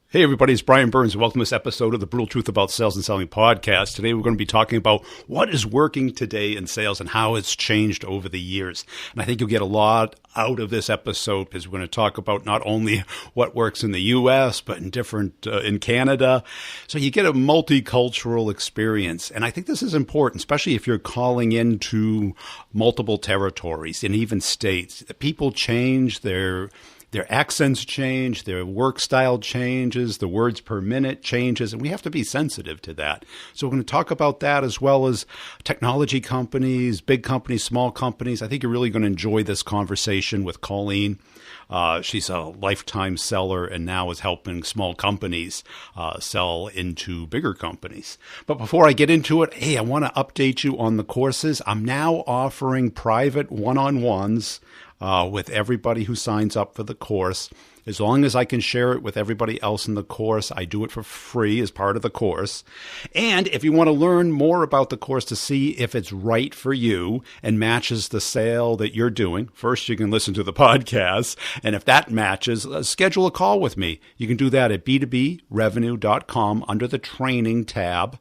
Hey everybody, it's Brian Burns. Welcome to this episode of the Brutal Truth About Sales and Selling podcast. Today we're going to be talking about what is working today in sales and how it's changed over the years. And I think you'll get a lot out of this episode because we're going to talk about not only what works in the U.S., but in Canada. So you get a multicultural experience. And I think this is important, especially if you're calling into multiple territories and even states. People change, their accents change, their work style changes, the words per minute changes, and we have to be sensitive to that. So we're going to talk about that as well as technology companies, big companies, small companies. I think you're really going to enjoy this conversation with Colleen. She's a lifetime seller and now is helping small companies sell into bigger companies. But before I get into it, hey, I want to update you on the courses. I'm now offering private one-on-ones with everybody who signs up for the course. As long as I can share it with everybody else in the course, I do it for free as part of the course. And if you want to learn more about the course to see if it's right for you and matches the sale that you're doing, first you can listen to the podcast. And if that matches, schedule a call with me. You can do that at b2brevenue.com under the training tab.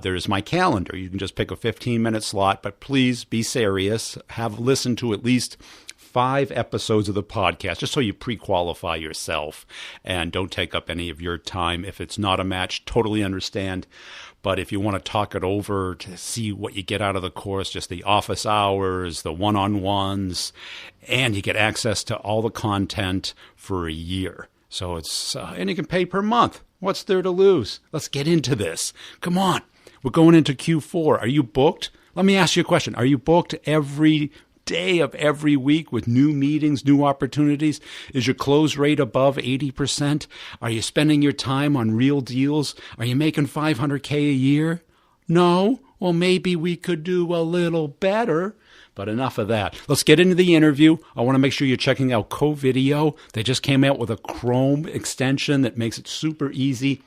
There's my calendar. You can just pick a 15-minute slot, but please be serious. Have listened to at least 5 episodes of the podcast, just so you pre-qualify yourself and don't take up any of your time. If it's not a match, totally understand. But if you want to talk it over to see what you get out of the course, just the office hours, the one-on-ones, and you get access to all the content for a year. So it's, and you can pay per month. What's there to lose? Let's get into this. Come on. We're going into Q4. Are you booked? Let me ask you a question. Are you booked every day of every week with new meetings, new opportunities? Is your close rate above 80%? Are you spending your time on real deals? Are you making $500K a year? No? Well, maybe we could do a little better. But enough of that. Let's get into the interview. I want to make sure you're checking out Co-Video. They just came out with a Chrome extension that makes it super easy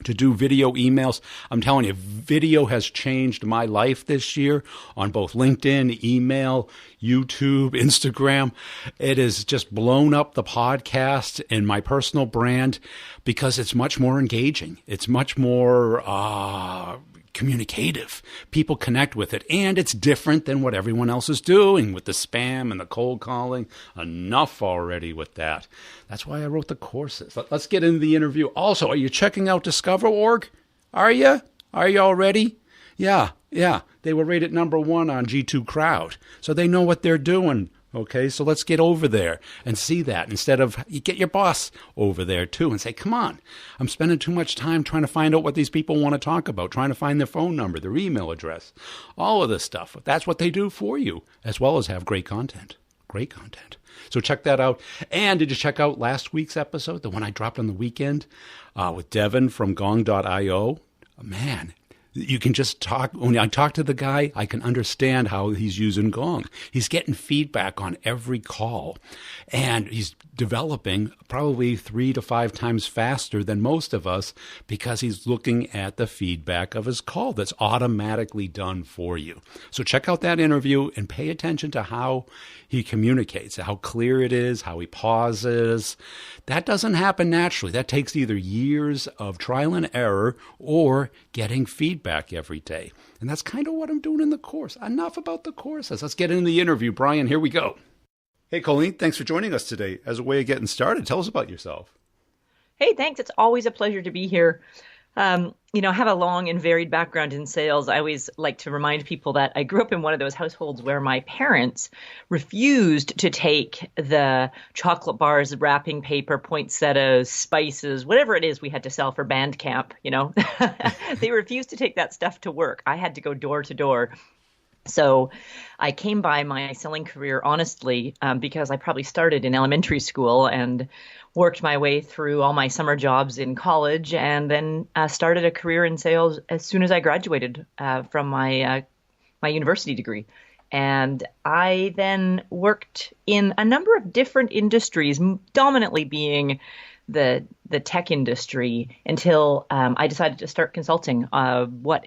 to do video emails. I'm telling you, video has changed my life this year on both LinkedIn, email, YouTube, Instagram. It has just blown up the podcast and my personal brand because it's much more engaging. It's much more communicative. People connect with it, and it's different than what everyone else is doing with the spam and the cold calling. Enough already with that. That's why I wrote the courses. Let's get into the interview. Also, are you checking out Discover.org? Are you? Are you already? Yeah. They were rated #1 on G2 Crowd, so they know what they're doing. Okay, so let's get over there and see that instead of you get your boss over there too and say, come on, I'm spending too much time trying to find out what these people want to talk about, trying to find their phone number, their email address, all of this stuff. That's what they do for you, as well as have great content. Great content. So check that out. And did you check out last week's episode, the one I dropped on the weekend with Devin from gong.io? Man, you can just talk. When I talk to the guy, I can understand how he's using Gong. He's getting feedback on every call, and he's developing probably 3 to 5 times faster than most of us because he's looking at the feedback of his call that's automatically done for you. So check out that interview and pay attention to how he communicates, how clear it is, how he pauses. That doesn't happen naturally. That takes either years of trial and error or getting feedback every day. And that's kind of what I'm doing in the course. Enough about the courses. Let's get into the interview. Brian, here we go. Hey, Colleen, thanks for joining us today. As a way of getting started, tell us about yourself. Hey, thanks. It's always a pleasure to be here. I have a long and varied background in sales. I always like to remind people that I grew up in one of those households where my parents refused to take the chocolate bars, wrapping paper, poinsettias, spices, whatever it is we had to sell for band camp, They refused to take that stuff to work. I had to go door to door. So I came by my selling career honestly because I probably started in elementary school and worked my way through all my summer jobs in college and then started a career in sales as soon as I graduated from my university degree. And I then worked in a number of different industries, dominantly being the tech industry until I decided to start consulting.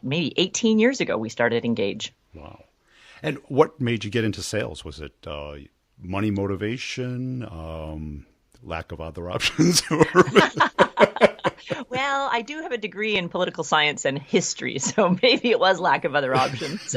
Maybe 18 years ago, we started Engage. Wow. And what made you get into sales? Was it money motivation, lack of other options? I do have a degree in political science and history, so maybe it was lack of other options.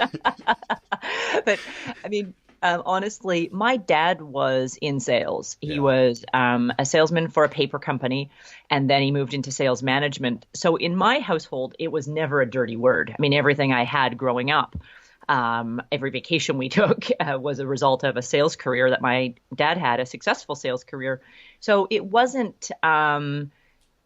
But I mean, honestly, my dad was in sales. He was a salesman for a paper company, and then he moved into sales management. So in my household, it was never a dirty word. I mean, everything I had growing up, every vacation we took was a result of a sales career that my dad had, a successful sales career. So it wasn't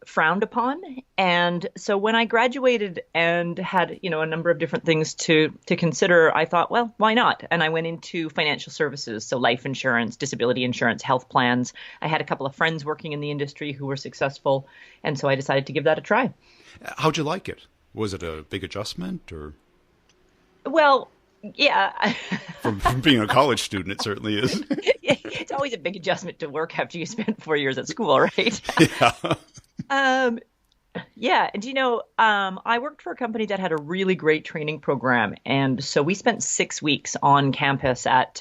frowned upon. And so when I graduated and had, a number of different things to consider, I thought, well, why not? And I went into financial services, so life insurance, disability insurance, health plans. I had a couple of friends working in the industry who were successful, and so I decided to give that a try. How'd you like it? Was it a big adjustment, or? Well, yeah. From being a college student, it certainly is. It's always a big adjustment to work after you spent 4 years at school, right? Yeah. Yeah. And, I worked for a company that had a really great training program. And so we spent 6 weeks on campus at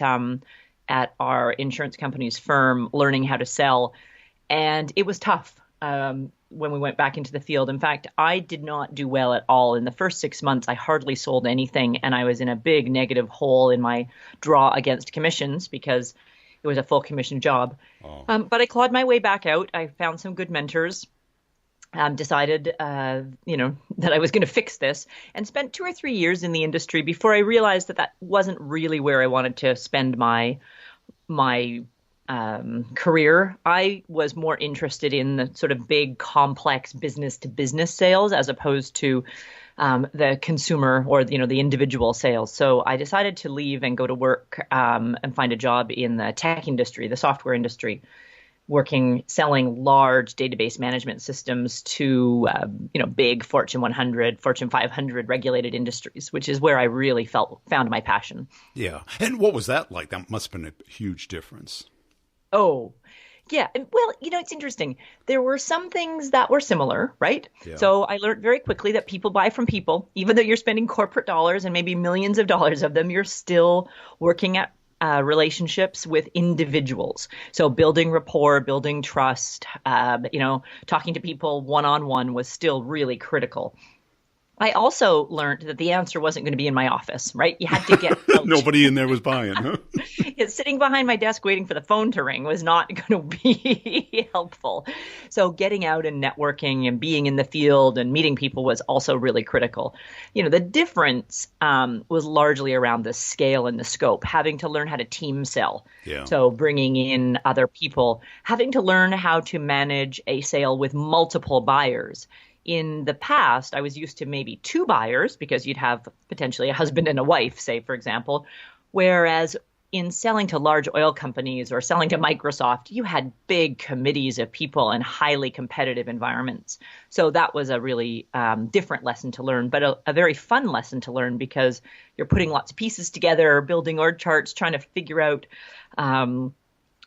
our insurance company's firm learning how to sell. And it was tough when we went back into the field. In fact, I did not do well at all. In the first 6 months, I hardly sold anything. And I was in a big negative hole in my draw against commissions because it was a full commission job. Oh. But I clawed my way back out. I found some good mentors. Decided, that I was going to fix this, and spent 2 or 3 years in the industry before I realized that wasn't really where I wanted to spend my career. I was more interested in the sort of big, complex business-to-business sales as opposed to the consumer or the individual sales. So I decided to leave and go to work and find a job in the tech industry, the software industry, selling large database management systems to, big Fortune 100, Fortune 500 regulated industries, which is where I really found my passion. Yeah. And what was that like? That must have been a huge difference. Oh, yeah. Well, it's interesting. There were some things that were similar, right? Yeah. So I learned very quickly that people buy from people. Even though you're spending corporate dollars and maybe millions of dollars of them, you're still working at relationships with individuals. So building rapport, building trust, talking to people one-on-one was still really critical. I also learned that the answer wasn't going to be in my office, right? You had to get out. Nobody in there was buying, huh? Sitting behind my desk waiting for the phone to ring was not going to be helpful. So getting out and networking and being in the field and meeting people was also really critical. The difference was largely around the scale and the scope, having to learn how to team sell. Yeah. So bringing in other people, having to learn how to manage a sale with multiple buyers. In the past, I was used to maybe 2 buyers because you'd have potentially a husband and a wife, say, for example, whereas in selling to large oil companies or selling to Microsoft, you had big committees of people in highly competitive environments. So that was a really different lesson to learn, but a very fun lesson to learn because you're putting lots of pieces together, building org charts, trying to figure out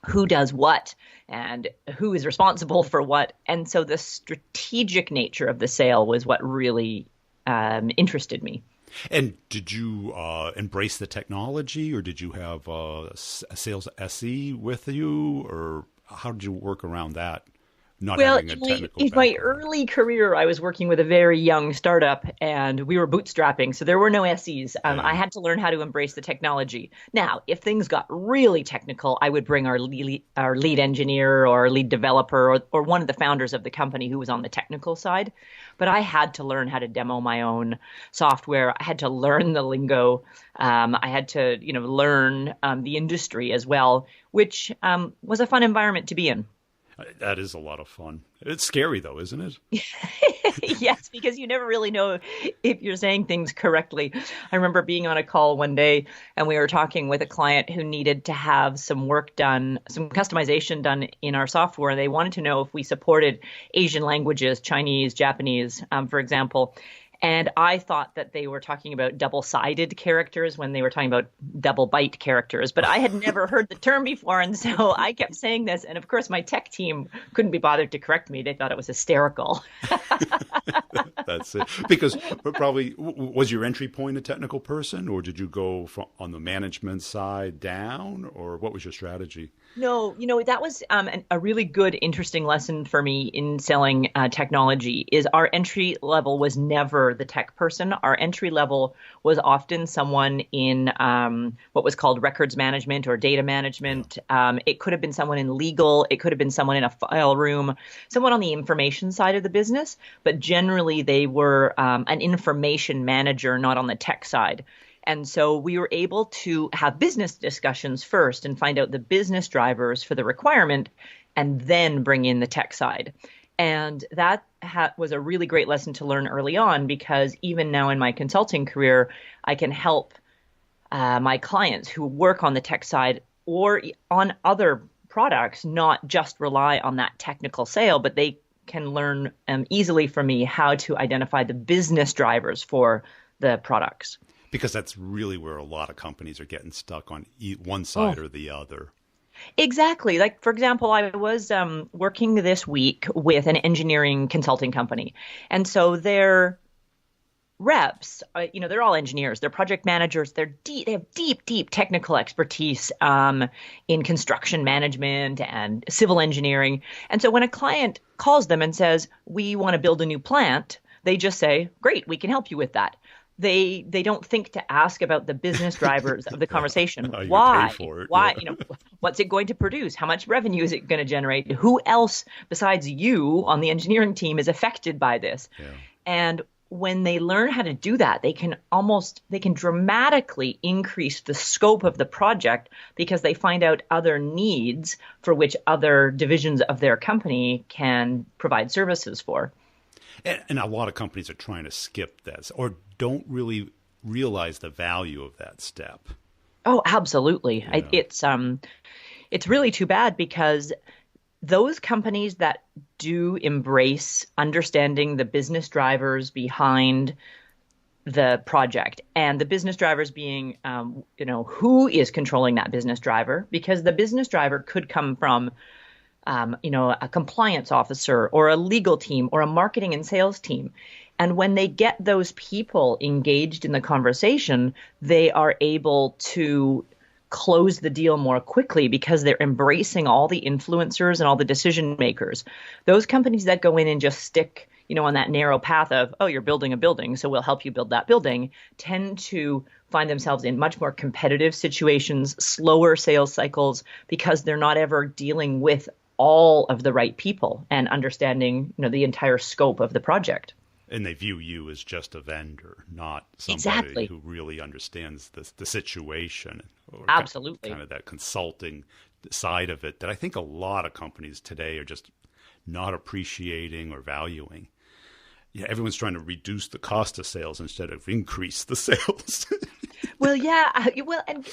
who does what and who is responsible for what. And so the strategic nature of the sale was what really interested me. And did you embrace the technology, or did you have a sales SE with you, or how did you work around that? In my early career, I was working with a very young startup, and we were bootstrapping, so there were no SEs. I had to learn how to embrace the technology. Now, if things got really technical, I would bring our lead engineer or lead developer or one of the founders of the company who was on the technical side. But I had to learn how to demo my own software. I had to learn the lingo. I had to, learn the industry as well, which was a fun environment to be in. That is a lot of fun. It's scary, though, isn't it? Yes, because you never really know if you're saying things correctly. I remember being on a call one day, and we were talking with a client who needed to have some work done, some customization done in our software. They wanted to know if we supported Asian languages, Chinese, Japanese, for example. And I thought that they were talking about double-sided characters when they were talking about double byte characters, but I had never heard the term before. And so I kept saying this. And of course, my tech team couldn't be bothered to correct me. They thought it was hysterical. That's it. Because probably, was your entry point a technical person, or did you go on the management side down, or what was your strategy? No, that was a really good, interesting lesson for me in selling technology is our entry level was never the tech person. Our entry level was often someone in what was called records management or data management. It could have been someone in legal. It could have been someone in a file room, someone on the information side of the business. But generally, they were an information manager, not on the tech side. And so we were able to have business discussions first and find out the business drivers for the requirement and then bring in the tech side. And that was a really great lesson to learn early on, because even now in my consulting career, I can help my clients who work on the tech side or on other products not just rely on that technical sale, but they can learn easily from me how to identify the business drivers for the products. Because that's really where a lot of companies are getting stuck on one side or the other. Exactly. Like, for example, I was working this week with an engineering consulting company. And so their reps, they're all engineers. They're project managers. They have deep technical expertise in construction management and civil engineering. And so when a client calls them and says, we want to build a new plant, they just say, great, we can help you with that. They don't think to ask about the business drivers of the conversation. Why? Why? Yeah. What's it going to produce? How much revenue is it going to generate? Who else besides you on the engineering team is affected by this? Yeah. And when they learn how to do that, they can dramatically increase the scope of the project, because they find out other needs for which other divisions of their company can provide services for. And a lot of companies are trying to skip this or don't really realize the value of that step. Oh, absolutely. It's really too bad, because those companies that do embrace understanding the business drivers behind the project, and the business drivers being, who is controlling that business driver, because the business driver could come from a compliance officer or a legal team or a marketing and sales team. And when they get those people engaged in the conversation, they are able to close the deal more quickly, because they're embracing all the influencers and all the decision makers. Those companies that go in and just stick, on that narrow path of, oh, you're building a building, so we'll help you build that building, tend to find themselves in much more competitive situations, slower sales cycles, because they're not ever dealing with all of the right people and understanding, the entire scope of the project. And they view you as just a vendor, not somebody Exactly. who really understands the situation. Or Absolutely. Kind of that consulting side of it that I think a lot of companies today are just not appreciating or valuing. Yeah, everyone's trying to reduce the cost of sales instead of increase the sales. Well, yeah. And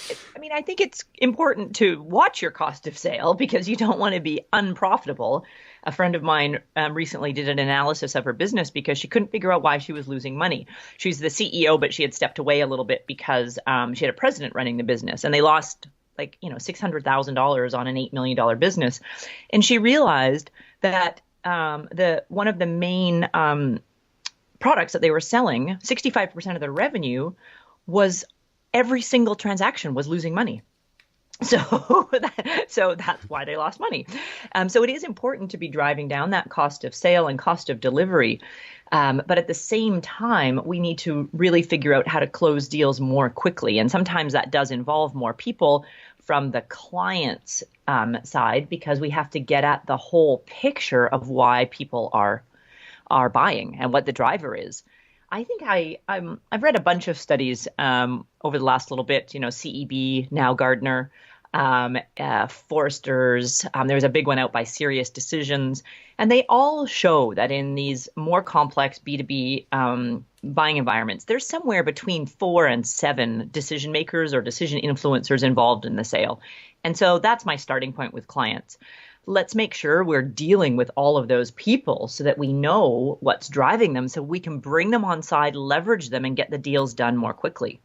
I think it's important to watch your cost of sale, because you don't want to be unprofitable. A friend of mine recently did an analysis of her business because she couldn't figure out why she was losing money. She's the CEO, but she had stepped away a little bit because she had a president running the business, and they lost $600,000 on an $8 million business. And she realized that one of the main products that they were selling, 65% of their revenue was every single transaction was losing money. So that's why they lost money. So it is important to be driving down that cost of sale and cost of delivery. But at the same time, we need to really figure out how to close deals more quickly. And sometimes that does involve more people from the client's side, because we have to get at the whole picture of why people are buying and what the driver is. I think I've read a bunch of studies over the last little bit, CEB, now Gardner, Forrester's. There was a big one out by Serious Decisions, and they all show that in these more complex B2B buying environments, there's somewhere between 4 and 7 decision makers or decision influencers involved in the sale. And so that's my starting point with clients. let's make sure we're dealing with all of those people so that we know what's driving them so we can bring them on side, leverage them, and get the deals done more quickly.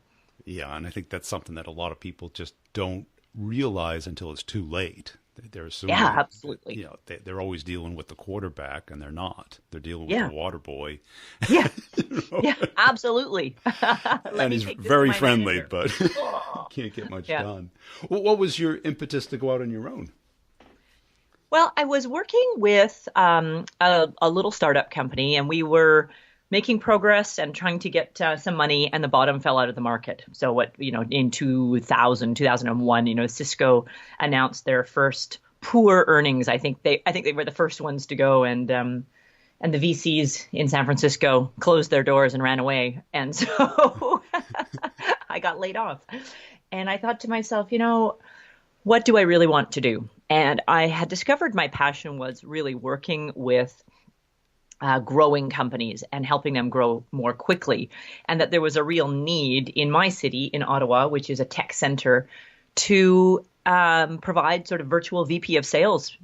Yeah, and I think that's something that a lot of people just don't realize until it's too late. They're assuming, Yeah, absolutely. you know, they're always dealing with the quarterback, and they're not. They're dealing with the water boy. Yeah, You know? yeah, absolutely. And he's very friendly, but can't get much done. Well, what was your impetus to go out on your own? Well, I was working with a little startup company, and we were making progress and trying to get some money, and the bottom fell out of the market. So in 2001, Cisco announced their first poor earnings. I think they were the first ones to go, and the VCs in San Francisco closed their doors and ran away. And so I got laid off. And I thought to myself, what do I really want to do? And I had discovered my passion was really working with growing companies and helping them grow more quickly, and that there was a real need in my city, in Ottawa, which is a tech center, to provide sort of virtual VP of sales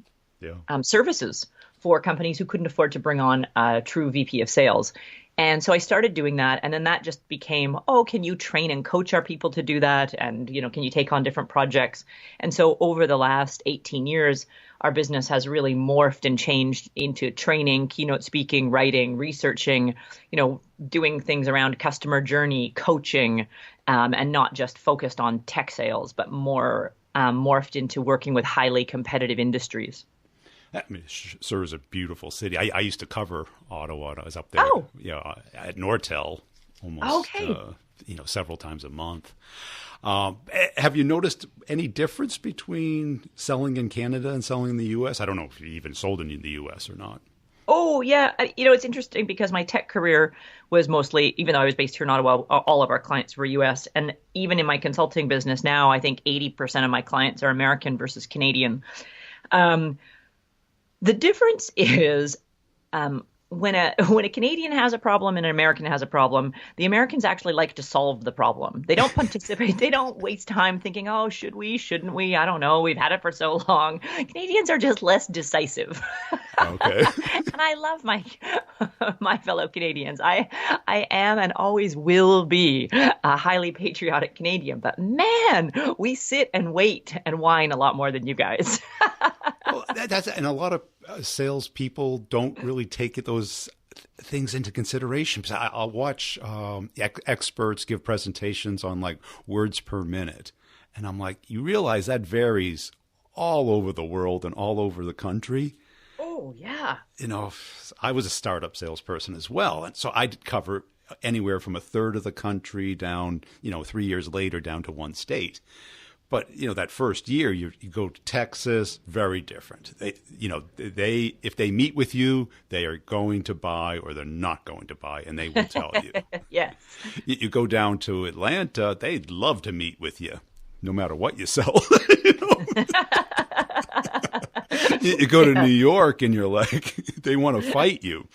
services for companies who couldn't afford to bring on a true VP of sales. And so I started doing that, and then that just became, can you train and coach our people to do that? And, can you take on different projects? And so over the last 18 years, our business has really morphed and changed into training, keynote speaking, writing, researching, doing things around customer journey, coaching, and not just focused on tech sales, but more morphed into working with highly competitive industries. I mean, it sure is a beautiful city. I used to cover Ottawa. I was up there, at Nortel almost, several times a month. Have you noticed any difference between selling in Canada and selling in the U.S.? I don't know if you even sold in the U.S. or not. Oh, yeah. It's interesting because my tech career was mostly, even though I was based here in Ottawa, all of our clients were U.S. And even in my consulting business now, I think 80% of my clients are American versus Canadian. The difference is when a Canadian has a problem and an American has a problem, the Americans actually like to solve the problem. They don't participate. They don't waste time thinking, should we, shouldn't we? I don't know. We've had it for so long. Canadians are just less decisive. Okay. And I love my fellow Canadians. I am and always will be a highly patriotic Canadian. But man, we sit and wait and whine a lot more than you guys. Well, and a lot of salespeople don't really take those things into consideration. I'll watch experts give presentations on like words per minute, and I'm like, you realize that varies all over the world and all over the country. Oh yeah. I was a startup salesperson as well, and so I'd cover anywhere from a third of the country down, 3 years later down to one state. But, that first year, you go to Texas, very different. If they meet with you, they are going to buy or they're not going to buy, and they will tell you. Yes. You go down to Atlanta, they'd love to meet with you, no matter what you sell. You go to New York, and you're like, they want to fight you.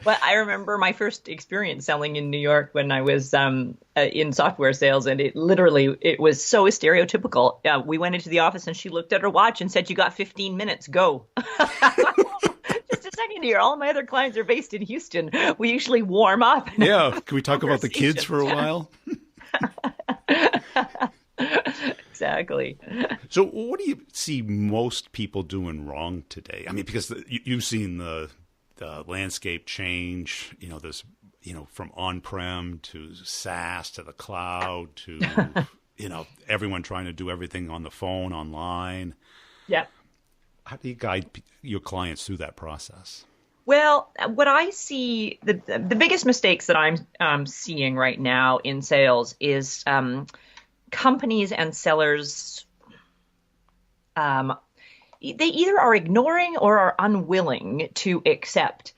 Well, I remember my first experience selling in New York when I was in software sales, and it was so stereotypical. We went into the office, and she looked at her watch and said, "You got 15 minutes, go." Just a second here. All my other clients are based in Houston. We usually warm up. Yeah. Can we talk about the kids for a while? Exactly. So what do you see most people doing wrong today? I mean, because you've seen the landscape change, this, from on-prem to SaaS to the cloud to, everyone trying to do everything on the phone, online. Yeah. How do you guide your clients through that process? Well, what I see, the biggest mistakes that I'm seeing right now in sales is companies and sellers, they either are ignoring or are unwilling to accept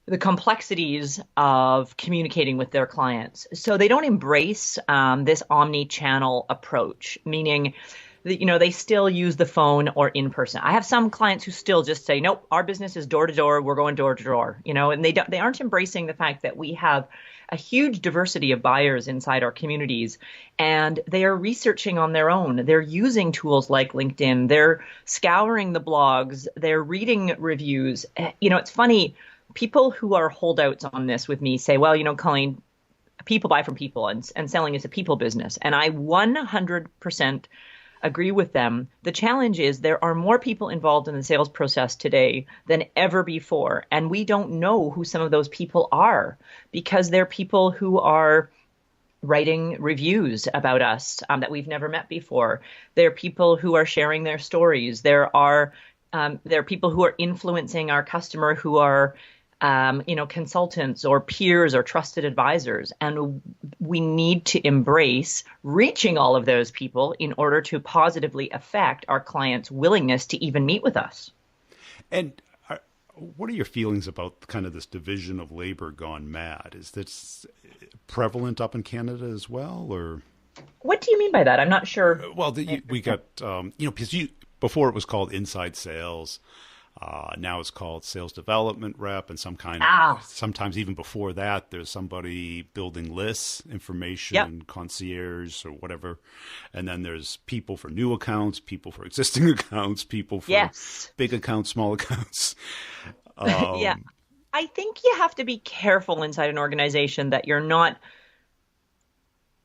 the complexities of communicating with their clients. So they don't embrace this omni-channel approach, meaning they still use the phone or in person. I have some clients who still just say, nope, our business is door to door. We're going door to door, and they aren't embracing the fact that we have a huge diversity of buyers inside our communities, and they are researching on their own. They're using tools like LinkedIn. They're scouring the blogs. They're reading reviews. It's funny. People who are holdouts on this with me say, well, Colleen, people buy from people, and selling is a people business. And I 100% agree with them. The challenge is there are more people involved in the sales process today than ever before. And we don't know who some of those people are, because they're people who are writing reviews about us that we've never met before. They're people who are sharing their stories. There are people who are influencing our customer who are consultants or peers or trusted advisors. And we need to embrace reaching all of those people in order to positively affect our clients' willingness to even meet with us. And what are your feelings about kind of this division of labor gone mad? Is this prevalent up in Canada as well, or? What do you mean by that? I'm not sure. Well, we got, because before it was called inside sales. Now it's called sales development rep, and sometimes even before that, there's somebody building lists, information, concierge or whatever. And then there's people for new accounts, people for existing accounts, people for big accounts, small accounts. Yeah. I think you have to be careful inside an organization that you're not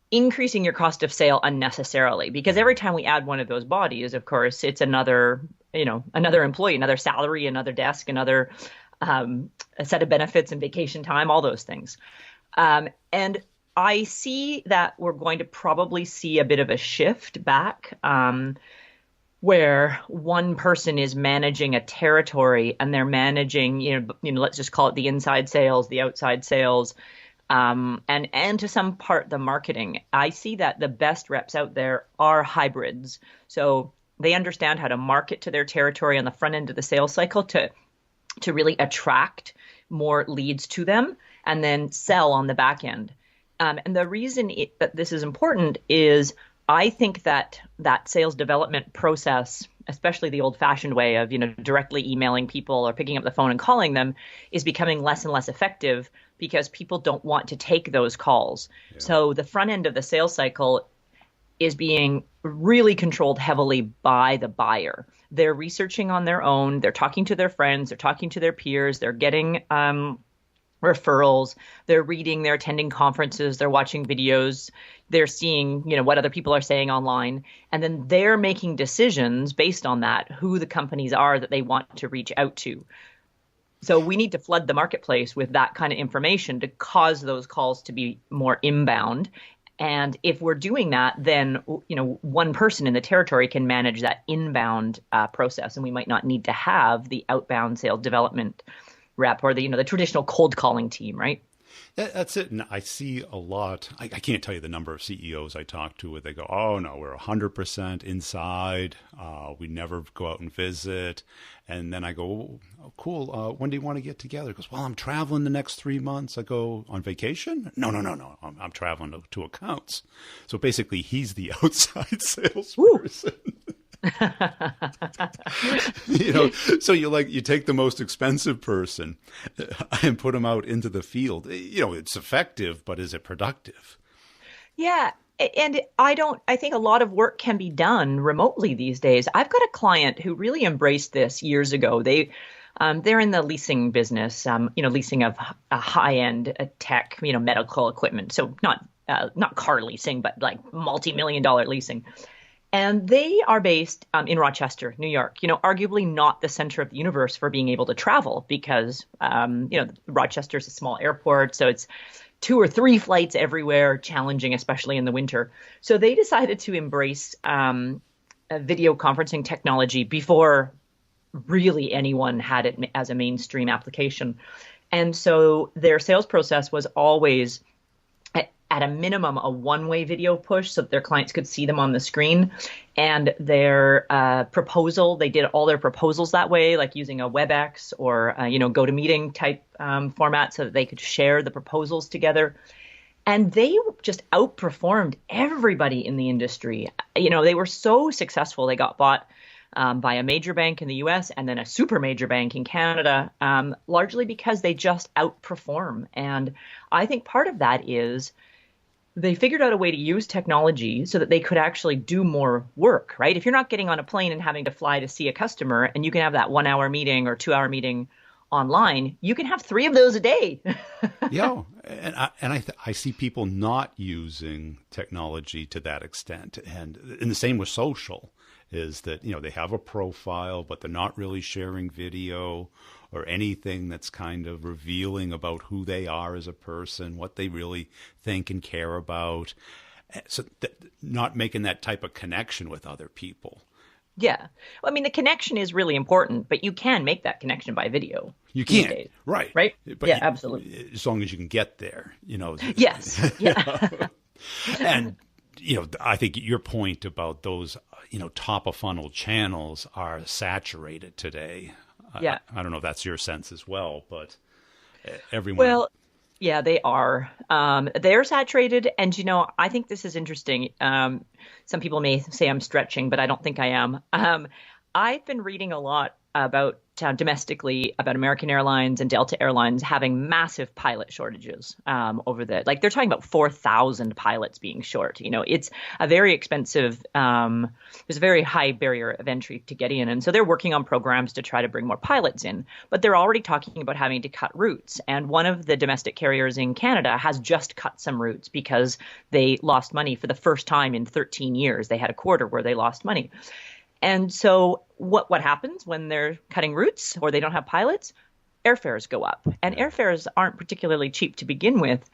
increasing your cost of sale unnecessarily, because every time we add one of those bodies, of course, it's another employee, another salary, another desk, another a set of benefits and vacation time, all those things. And I see that we're going to probably see a bit of a shift back where one person is managing a territory, and they're managing, let's just call it the inside sales, the outside sales, and to some part the marketing. I see that the best reps out there are hybrids. So they understand how to market to their territory on the front end of the sales cycle to really attract more leads to them, and then sell on the back end. And the reason that this is important is I think that sales development process, especially the old-fashioned way of directly emailing people or picking up the phone and calling them, is becoming less and less effective because people don't want to take those calls. Yeah. So the front end of the sales cycle is being really controlled heavily by the buyer. They're researching on their own. They're talking to their friends. They're talking to their peers. They're getting referrals. They're reading. They're attending conferences. They're watching videos. They're seeing, what other people are saying online. And then they're making decisions based on that, who the companies are that they want to reach out to. So we need to flood the marketplace with that kind of information to cause those calls to be more inbound. And if we're doing that, then, one person in the territory can manage that inbound process, and we might not need to have the outbound sales development rep or the traditional cold calling team, right? That's it. And I see a lot. I can't tell you the number of CEOs I talk to where they go, oh, no, we're 100% inside. We never go out and visit. And then I go, oh, cool. When do you want to get together? He goes, well, I'm traveling the next 3 months. I go, on vacation? No. I'm traveling to accounts. So basically, he's the outside salesperson. So you take the most expensive person and put them out into the field. It's effective, but is it productive? Yeah. And I think a lot of work can be done remotely these days. I've got a client who really embraced this years ago. They're in the leasing business, leasing of a high-end tech, medical equipment. So not car leasing, but like multi-million-dollar leasing. And they are based in Rochester, New York, arguably not the center of the universe for being able to travel because, Rochester is a small airport. So it's 2 or 3 flights everywhere, challenging, especially in the winter. So they decided to embrace a video conferencing technology before really anyone had it as a mainstream application. And so their sales process was always at a minimum, a one-way video push so that their clients could see them on the screen. And their proposal, they did all their proposals that way, like using a WebEx or, GoToMeeting type format so that they could share the proposals together. And they just outperformed everybody in the industry. They were so successful. They got bought by a major bank in the US and then a super major bank in Canada, largely because they just outperform. And I think part of that is they figured out a way to use technology so that they could actually do more work, right? If you're not getting on a plane and having to fly to see a customer and you can have that 1 hour meeting or 2 hour meeting online, you can have 3 of those a day. Yeah. And I see people not using technology to that extent. And the same with social is that, they have a profile, but they're not really sharing video or anything that's kind of revealing about who they are as a person, what they really think and care about. So not making that type of connection with other people. Yeah. Well, I mean, the connection is really important, but you can make that connection by video. You can. Right. Right? But yeah, absolutely. As long as you can get there, Yes. Yeah. And, I think your point about those, top of funnel channels are saturated today. Yeah. I don't know if that's your sense as well, but everyone. Well, yeah, they are. They're saturated. And, I think this is interesting. Some people may say I'm stretching, but I don't think I am. I've been reading a lot about domestically about American Airlines and Delta Airlines having massive pilot shortages they're talking about 4,000 pilots being short. It's a very expensive, there's a very high barrier of entry to get in. And so they're working on programs to try to bring more pilots in, but they're already talking about having to cut routes. And one of the domestic carriers in Canada has just cut some routes because they lost money for the first time in 13 years. They had a quarter where they lost money. And so what happens when they're cutting routes or they don't have pilots? Airfares go up. And airfares aren't particularly cheap to begin with.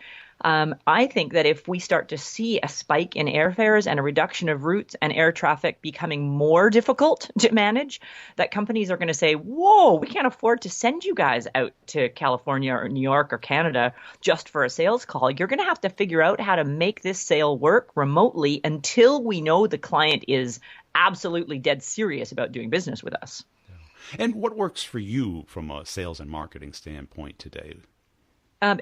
I think that if we start to see a spike in airfares and a reduction of routes and air traffic becoming more difficult to manage, that companies are going to say, whoa, we can't afford to send you guys out to California or New York or Canada just for a sales call. You're going to have to figure out how to make this sale work remotely until we know the client is absolutely dead serious about doing business with us. And what works for you from a sales and marketing standpoint today?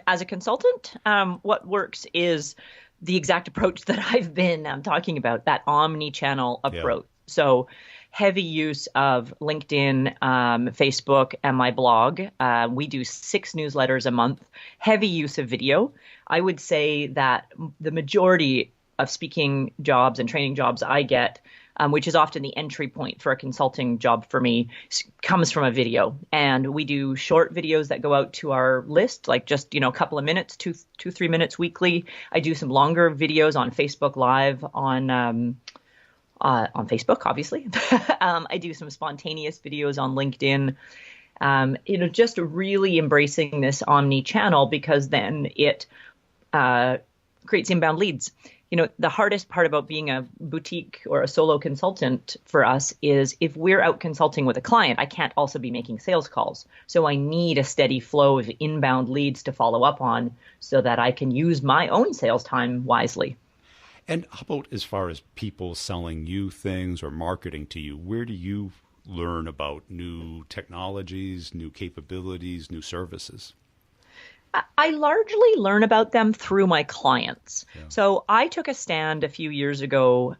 As a consultant, what works is the exact approach that I've been talking about, that omni-channel approach. Yeah. So heavy use of LinkedIn, Facebook, and my blog. We do 6 newsletters a month, heavy use of video. I would say that the majority of speaking jobs and training jobs I get, which is often the entry point for a consulting job for me, comes from a video. And we do short videos that go out to our list, like just, a couple of minutes, 2-3 minutes weekly. I do some longer videos on Facebook Live on Facebook, obviously. I do some spontaneous videos on LinkedIn. Just really embracing this omni-channel, because then it creates inbound leads. The hardest part about being a boutique or a solo consultant for us is if we're out consulting with a client, I can't also be making sales calls. So I need a steady flow of inbound leads to follow up on so that I can use my own sales time wisely. And how about as far as people selling you things or marketing to you, where do you learn about new technologies, new capabilities, new services? I largely learn about them through my clients. Yeah. So I took a stand a few years ago,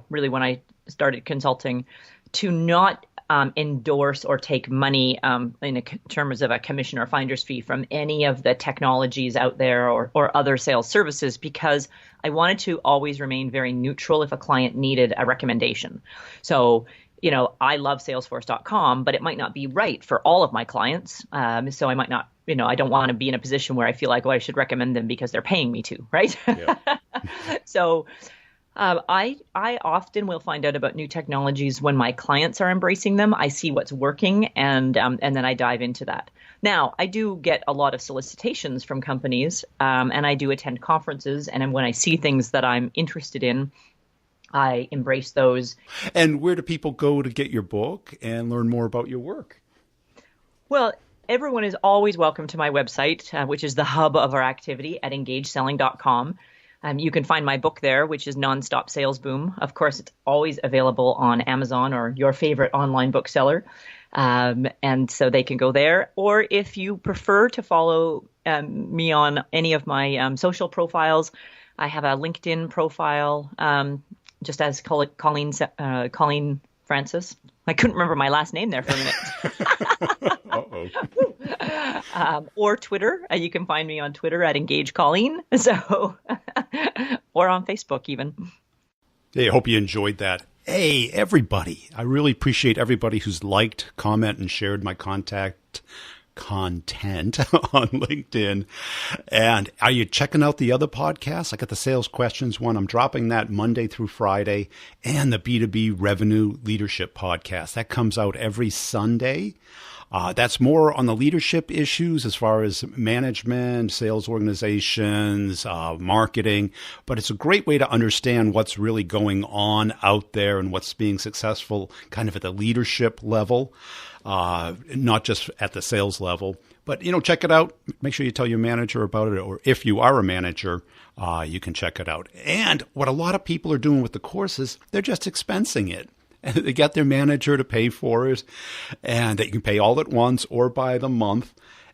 really when I started consulting, to not endorse or take money in terms of a commission or finder's fee from any of the technologies out there or other sales services, because I wanted to always remain very neutral if a client needed a recommendation. So I love Salesforce.com, but it might not be right for all of my clients. So I might not, I don't want to be in a position where I feel like, I should recommend them because they're paying me to, right? Yeah. So I often will find out about new technologies when my clients are embracing them. I see what's working, and then I dive into that. Now, I do get a lot of solicitations from companies, and I do attend conferences, and when I see things that I'm interested in, I embrace those. And where do people go to get your book and learn more about your work? Well, everyone is always welcome to my website, which is the hub of our activity at engageselling.com. You can find my book there, which is Nonstop Sales Boom. Of course, it's always available on Amazon or your favorite online bookseller. And so they can go there. Or if you prefer to follow me on any of my social profiles. I have a LinkedIn profile, just as Colleen Francis. I couldn't remember my last name there for a minute. Uh-oh. Or Twitter. You can find me on Twitter at Engage Colleen. So, or on Facebook even. Hey, I hope you enjoyed that. Hey, everybody. I really appreciate everybody who's liked, comment, and shared my content on LinkedIn. And are you checking out the other podcasts? I got the Sales Questions one. I'm dropping that Monday through Friday, and the B2B Revenue Leadership podcast. That comes out every Sunday. That's more on the leadership issues as far as management, sales organizations, marketing. But it's a great way to understand what's really going on out there and what's being successful kind of at the leadership level. Not just at the sales level, but, check it out. Make sure you tell your manager about it, or if you are a manager, you can check it out. And what a lot of people are doing with the courses, they're just expensing it. And they get their manager to pay for it, and that you can pay all at once or by the month.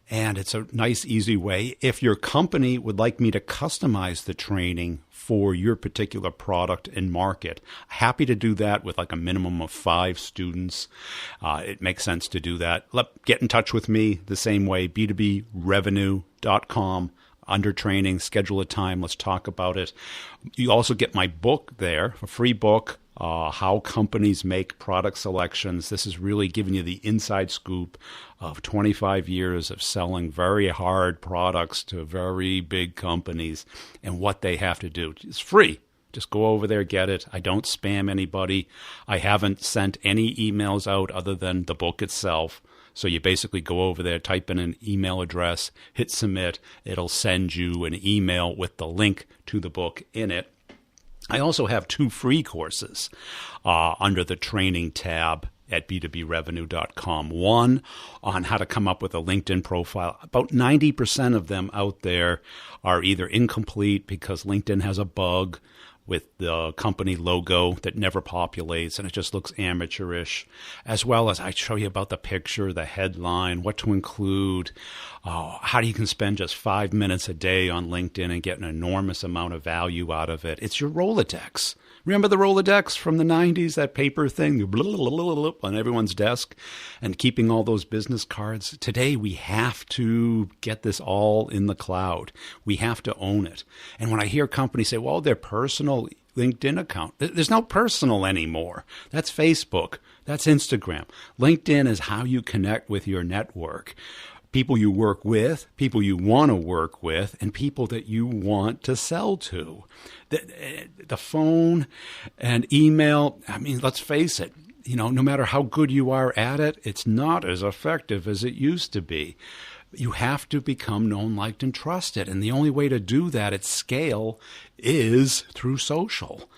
And it's a nice, easy way. If your company would like me to customize the training for your particular product and market, happy to do that with like a minimum of 5 students. It makes sense to do that. Get in touch with me the same way, b2brevenue.com. Under training, schedule a time. Let's talk about it. You also get my book there, a free book, How Companies Make Product Selections. This is really giving you the inside scoop of 25 years of selling very hard products to very big companies and what they have to do. It's free. Just go over there, get it. I don't spam anybody. I haven't sent any emails out other than the book itself. So you basically go over there, type in an email address, hit submit. It'll send you an email with the link to the book in it. I also have 2 free courses under the training tab at b2brevenue.com. One on how to come up with a LinkedIn profile. About 90% of them out there are either incomplete because LinkedIn has a bug with the company logo that never populates, and it just looks amateurish, as well as I show you about the picture, the headline, what to include, how you can spend just 5 minutes a day on LinkedIn and get an enormous amount of value out of it. It's your Rolodex. Remember the Rolodex from the 90s, that paper thing on everyone's desk, and keeping all those business cards? Today, we have to get this all in the cloud. We have to own it. And when I hear companies say, well, their personal LinkedIn account, there's no personal anymore. That's Facebook. That's Instagram. LinkedIn is how you connect with your network. People you work with, people you want to work with, and people that you want to sell to. The phone and email, I mean, let's face it, no matter how good you are at it, it's not as effective as it used to be. You have to become known, liked, and trusted. And the only way to do that at scale is through social.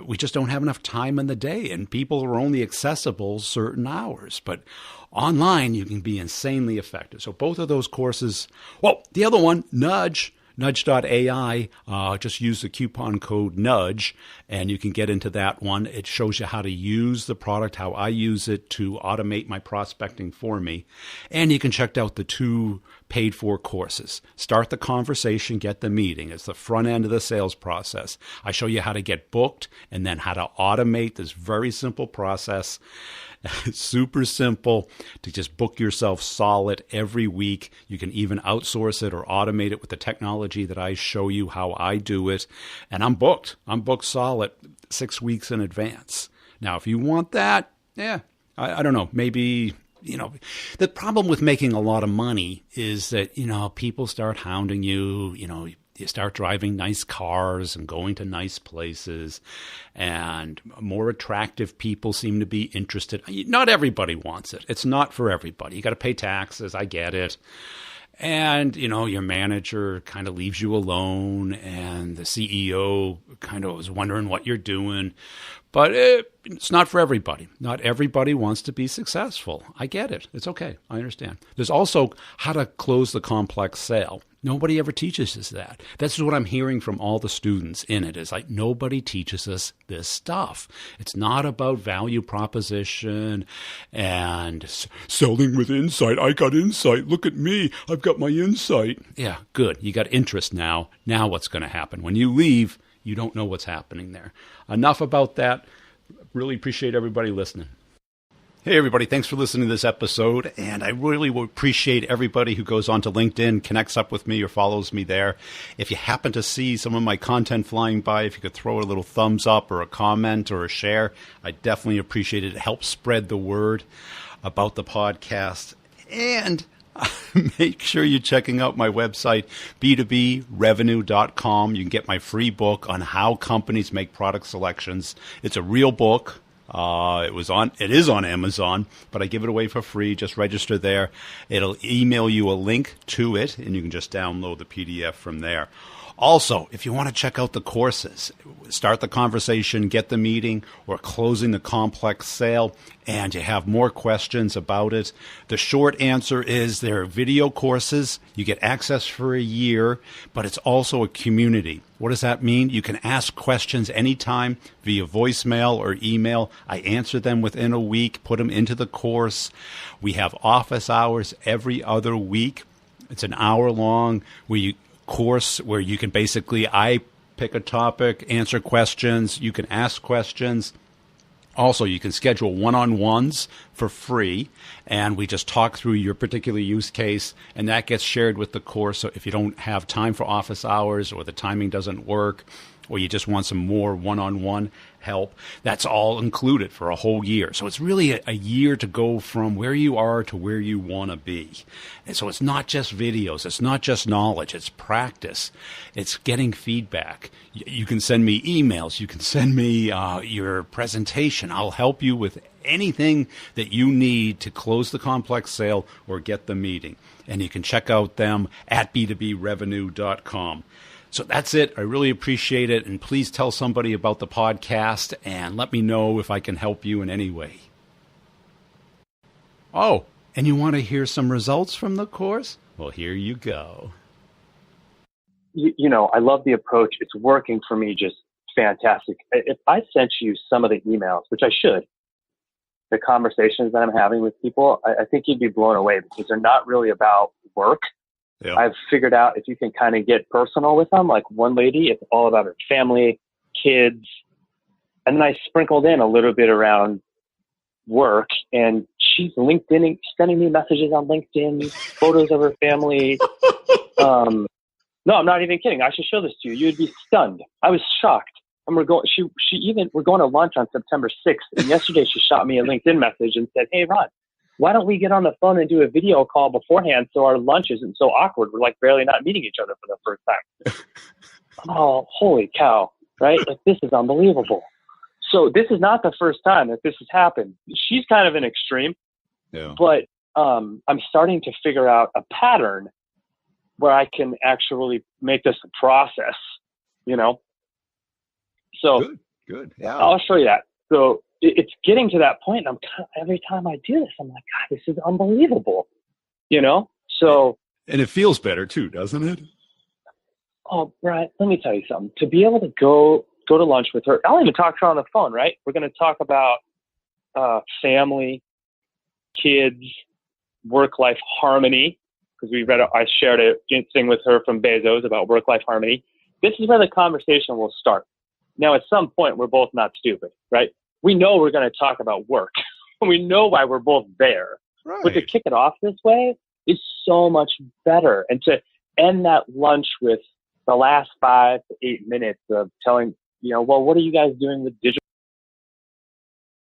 We just don't have enough time in the day, and people are only accessible certain hours. But online, you can be insanely effective. So both of those courses, well, the other one, Nudge.ai, just use the coupon code NUDGE, and you can get into that one. It shows you how to use the product, how I use it to automate my prospecting for me. And you can check out the 2 paid-for courses. Start the conversation, get the meeting. It's the front end of the sales process. I show you how to get booked and then how to automate this very simple process. It's super simple to just book yourself solid every week. You can even outsource it or automate it with the technology that I show you how I do it. And I'm booked. I'm booked solid 6 weeks in advance. Now, if you want that, I don't know, maybe... the problem with making a lot of money is that, people start hounding you, you start driving nice cars and going to nice places, and more attractive people seem to be interested. Not everybody wants it. It's not for everybody. You got to pay taxes. I get it. And, your manager kind of leaves you alone, and the CEO kind of is wondering what you're doing. But it's not for everybody. Not everybody wants to be successful. I get it. It's okay. I understand. There's also how to close the complex sale. Nobody ever teaches us that. That's what I'm hearing from all the students in it. Is like nobody teaches us this stuff. It's not about value proposition and selling with insight. I got insight. Look at me. I've got my insight. Yeah, good. You got interest now. Now what's going to happen? When you leave, you don't know what's happening there. Enough about that. Really appreciate everybody listening. Hey, everybody. Thanks for listening to this episode. And I really would appreciate everybody who goes onto LinkedIn, connects up with me or follows me there. If you happen to see some of my content flying by, if you could throw a little thumbs up or a comment or a share, I definitely appreciate it. It helps spread the word about the podcast. And make sure you're checking out my website, b2brevenue.com. You can get my free book on how companies make product selections. It's a real book. It is on Amazon, but I give it away for free. Just register there. It'll email you a link to it, and you can just download the PDF from there. Also, if you want to check out the courses, start the conversation, get the meeting, or closing the complex sale, and you have more questions about it, the short answer is there are video courses. You get access for a year, but it's also a community. What does that mean? You can ask questions anytime via voicemail or email. I answer them within a week, put them into the course. We have office hours every other week. It's an hour long course where you can I pick a topic, answer questions, you can ask questions. Also, you can schedule one-on-ones for free, and we just talk through your particular use case, and that gets shared with the course. So if you don't have time for office hours or the timing doesn't work, or you just want some more one-on-one help, that's all included for a whole year. So it's really a year to go from where you are to where you want to be. And so it's not just videos. It's not just knowledge. It's practice. It's getting feedback. You can send me emails. You can send me your presentation. I'll help you with anything that you need to close the complex sale or get the meeting. And you can check out them at b2brevenue.com. So that's it. I really appreciate it. And please tell somebody about the podcast and let me know if I can help you in any way. Oh, and you want to hear some results from the course? Well, here you go. I love the approach. It's working for me just fantastic. If I sent you some of the emails, which I should, the conversations that I'm having with people, I think you'd be blown away because they're not really about work. Yeah. I've figured out if you can kind of get personal with them, like one lady, it's all about her family, kids. And then I sprinkled in a little bit around work, and she's LinkedIn, sending me messages on LinkedIn, photos of her family. No, I'm not even kidding. I should show this to you. You'd be stunned. I was shocked. And we're going to lunch on September 6th. And yesterday she shot me a LinkedIn message and said, "Hey, Ron, why don't we get on the phone and do a video call beforehand so our lunch isn't so awkward? We're like barely not meeting each other for the first time." Oh, holy cow, right? Like, this is unbelievable. So this is not the first time that this has happened. She's kind of an extreme, but I'm starting to figure out a pattern where I can actually make this a process, So good. Yeah. I'll show you that. So it's getting to that point. And every time I do this, I'm like, God, this is unbelievable, So, and it feels better too, doesn't it? Oh, Brian, let me tell you something. To be able to go to lunch with her, I'll even talk to her on the phone, right? We're going to talk about family, kids, work-life harmony, because I shared a thing with her from Bezos about work-life harmony. This is where the conversation will start. Now, at some point, we're both not stupid, right? We know we're going to talk about work. We know why we're both there. Right. But to kick it off this way is so much better. And to end that lunch with the last 5 to 8 minutes of telling, well, what are you guys doing with digital